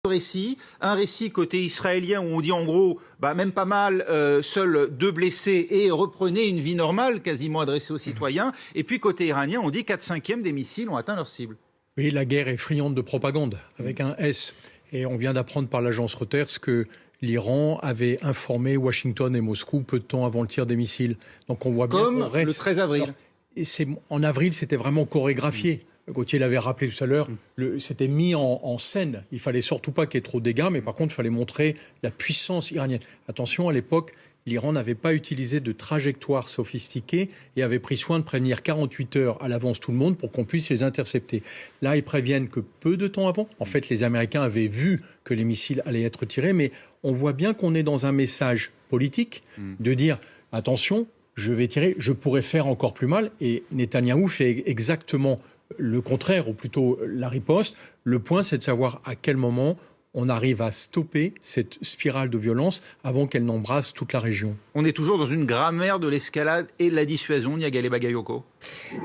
Un récit côté israélien où on dit en gros, même pas mal, seuls 2 blessés et reprenez une vie normale, quasiment adressée aux citoyens. Et puis côté iranien, on dit 4/5 des missiles ont atteint leur cible. Oui, la guerre est friande de propagande, avec un S. Et on vient d'apprendre par l'agence Reuters que l'Iran avait informé Washington et Moscou peu de temps avant le tir des missiles. Donc on voit bien comme le 13 avril. Alors, en avril, c'était vraiment chorégraphié. Gauthier l'avait rappelé tout à l'heure, c'était mis en scène. Il fallait surtout pas qu'il y ait trop de dégâts, mais par contre, il fallait montrer la puissance iranienne. Attention, à l'époque, l'Iran n'avait pas utilisé de trajectoire sophistiquée et avait pris soin de prévenir 48 heures à l'avance tout le monde pour qu'on puisse les intercepter. Là, ils préviennent que peu de temps avant. En fait, les Américains avaient vu que les missiles allaient être tirés, mais on voit bien qu'on est dans un message politique de dire « attention, je vais tirer, je pourrais faire encore plus mal ». Et Netanyahou fait exactement le contraire, ou plutôt la riposte. Le point, c'est de savoir à quel moment on arrive à stopper cette spirale de violence avant qu'elle n'embrasse toute la région. On est toujours dans une grammaire de l'escalade et de la dissuasion, Niagale Bagayoko.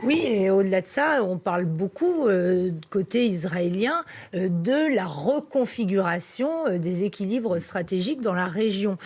Oui, et au-delà de ça, on parle beaucoup, côté israélien, de la reconfiguration des équilibres stratégiques dans la région.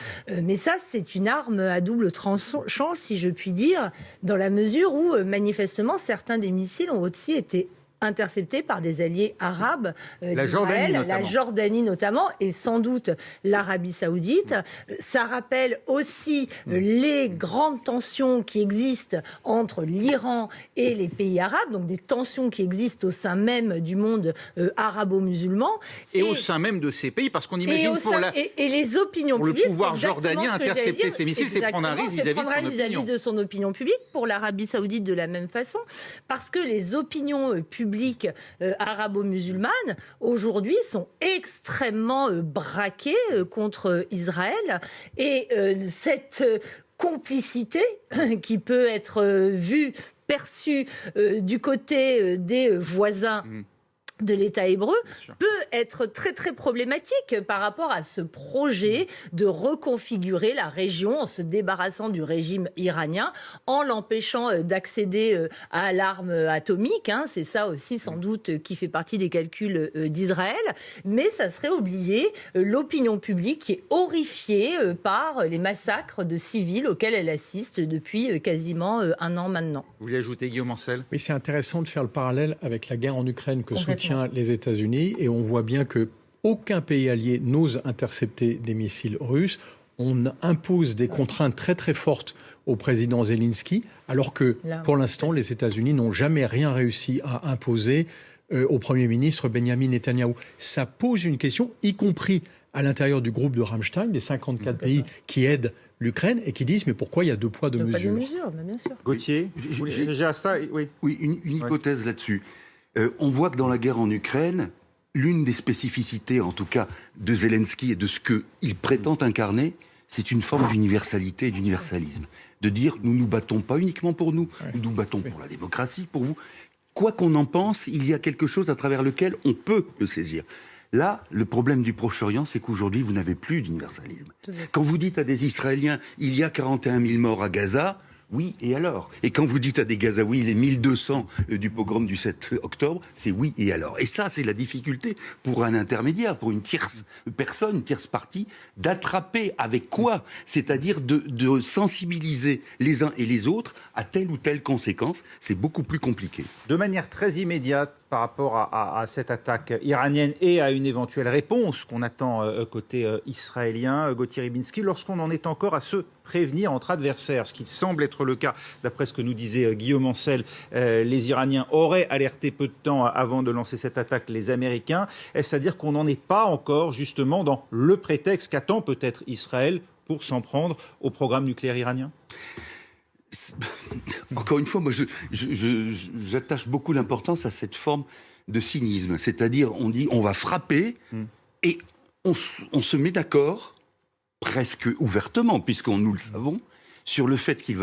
Mais ça, c'est une arme à double tranchant, si je puis dire, dans la mesure où, manifestement, certains des missiles ont aussi été interceptés par des alliés arabes d'Israël, la Jordanie notamment, et sans doute l'Arabie Saoudite. Ça rappelle aussi les grandes tensions qui existent entre l'Iran et les pays arabes, donc des tensions qui existent au sein même du monde arabo-musulman. Et au sein même de ces pays, parce qu'on imagine et les opinions publiques, le pouvoir jordanien intercepter ces missiles, c'est prendre un risque vis-à-vis de son opinion publique, pour l'Arabie Saoudite de la même façon, parce que les opinions publiques arabo-musulmanes, aujourd'hui, sont extrêmement braquées contre Israël. Et cette complicité qui peut être vue, perçue du côté des voisins de l'État hébreu peut être très très problématique par rapport à ce projet de reconfigurer la région en se débarrassant du régime iranien, en l'empêchant d'accéder à l'arme atomique. C'est ça aussi sans doute qui fait partie des calculs d'Israël. Mais ça serait oublier l'opinion publique qui est horrifiée par les massacres de civils auxquels elle assiste depuis quasiment un an maintenant. Vous voulez ajouter, Guillaume Ancel ? Oui, c'est intéressant de faire le parallèle avec la guerre en Ukraine que soutient les États-Unis, et on voit bien que aucun pays allié n'ose intercepter des missiles russes. On impose des contraintes très très fortes au président Zelensky, alors que pour l'instant les États-Unis n'ont jamais rien réussi à imposer au Premier ministre Benjamin Netanyahou. Ça pose une question, y compris à l'intérieur du groupe de Rammstein, des 54 pays qui aident l'Ukraine et qui disent mais pourquoi il y a 2 poids 2 mesures. Bien sûr. Gauthier, j'ai à ça. Oui, une hypothèse là-dessus. On voit que dans la guerre en Ukraine, l'une des spécificités, en tout cas, de Zelensky et de ce qu'il prétend incarner, c'est une forme d'universalité et d'universalisme. De dire, nous nous battons pas uniquement pour nous, nous nous battons pour la démocratie, pour vous. Quoi qu'on en pense, il y a quelque chose à travers lequel on peut le saisir. Là, le problème du Proche-Orient, c'est qu'aujourd'hui, vous n'avez plus d'universalisme. Quand vous dites à des Israéliens, il y a 41 000 morts à Gaza, oui, et alors ? Et quand vous dites à des Gazaouis, les 1200 du pogrom du 7 octobre, c'est oui, et alors ? Et ça, c'est la difficulté pour un intermédiaire, pour une tierce personne, une tierce partie, d'attraper avec quoi ? C'est-à-dire de sensibiliser les uns et les autres à telle ou telle conséquence. C'est beaucoup plus compliqué. De manière très immédiate par rapport à cette attaque iranienne et à une éventuelle réponse qu'on attend côté israélien, Gauthier Rybinski, lorsqu'on en est encore à se prévenir entre adversaires, ce qui semble être le cas, d'après ce que nous disait Guillaume Ancel, les Iraniens auraient alerté peu de temps avant de lancer cette attaque les Américains. Est-ce à dire qu'on n'en est pas encore justement dans le prétexte qu'attend peut-être Israël pour s'en prendre au programme nucléaire iranien ? Encore une fois, moi, j'attache beaucoup d'importance à cette forme de cynisme. C'est-à-dire, on dit, on va frapper et on se met d'accord, presque ouvertement, puisqu'on nous le savons, sur le fait qu'il va